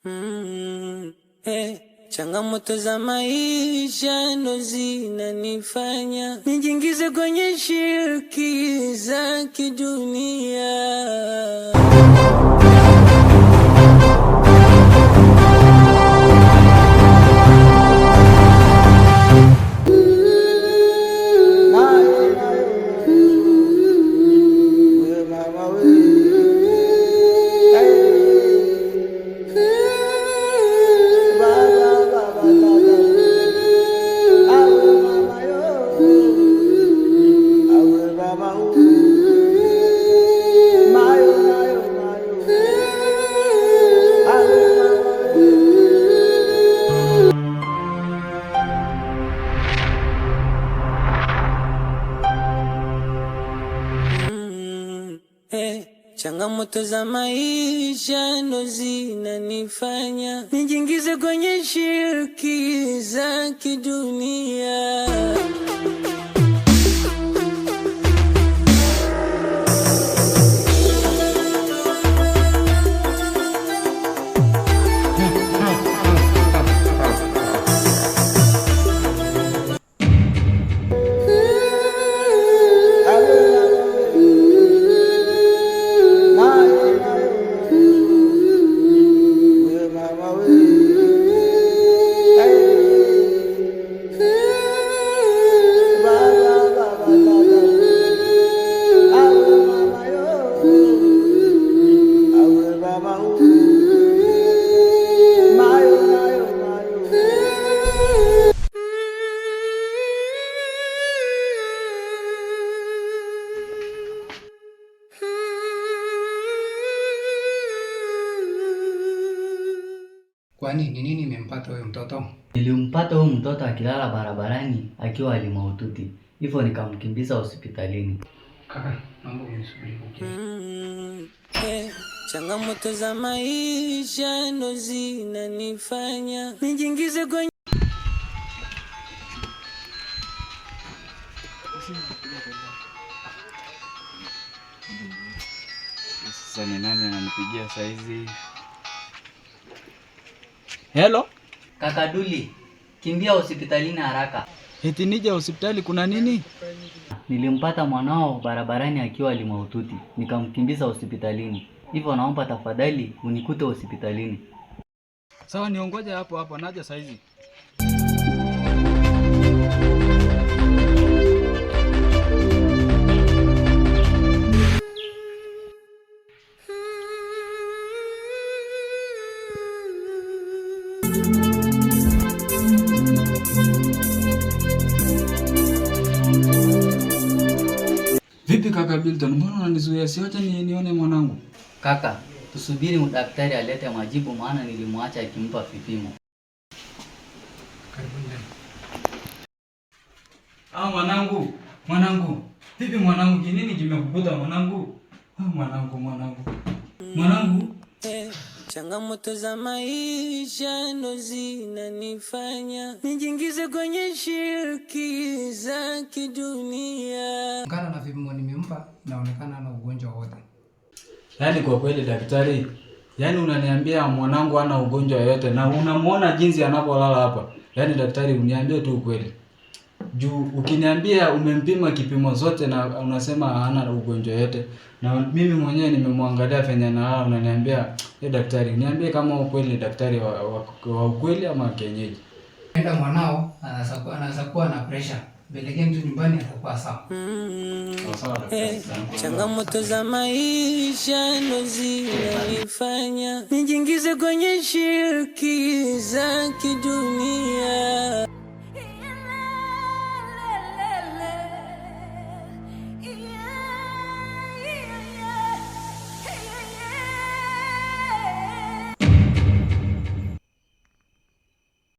Mm, changamoto za maisha ndo zinanifanya nijingize kwenye shirki za kidunia. Changamoto za maisha ndo zinanifanya nijingize kwenye shirki za kidunia. Kwani ni nini imempata huyo mtoto? Nilimpata huyo mtoto akilala barabarani akiwa alimaututi. Hivyo nikamkimbiza hospitalini. Kaka, naomba unisubiri. Changamoto za maisha ndo zinanifanya nijingize kwenye Sasa ni nani ananipigia saizi? Hello? Kaka Duli, kimbia hospitalini haraka. Eti nije hospitali kuna nini? Nilimpata mwanao barabarani akiwa alimaututi. Nikamkimbiza hospitalini. Hivyo naomba tafadhali unikute hospitalini. Sawa, niongoje hapo hapo, naja saizi. Vipi kaka Bilton, mbona unanizuia? Siacha nione mwanangu. Kaka, tusubiri daktari alete majibu maana nilimwacha akimpa vipimo. Karibuni ndani. Mwanangu. Vipi mwanangu, kinini kimekukuta mwanangu? Mwanangu. Changamoto za maisha ndo zinanifanya nijingize kwenye shirki za kidunia. Ngana na vipimo nimempa inaonekana ana ugonjwa wote. Yaani kwa kweli daktari, yaani unaniambia mwanangu hana ugonjwa yote na unamuona jinsi anapolala hapa. Yaani daktari, uniambie tu ukweli. Juu ukiniambia umempima kipimo zote na unasema hana ugonjwa yote, na mimi mwenyewe nimemwangalia fenya na hao, unaniambia daktari, niambie kama ukweli ni daktari wa ukweli ama kienyeji. Enda mwanao anaweza kuwa na pressure. Pelekeni mtu nyumbani atakuwa sawa. Changamoto za maisha ndo zinanifanya nijingize kwenye shirki za kidunia.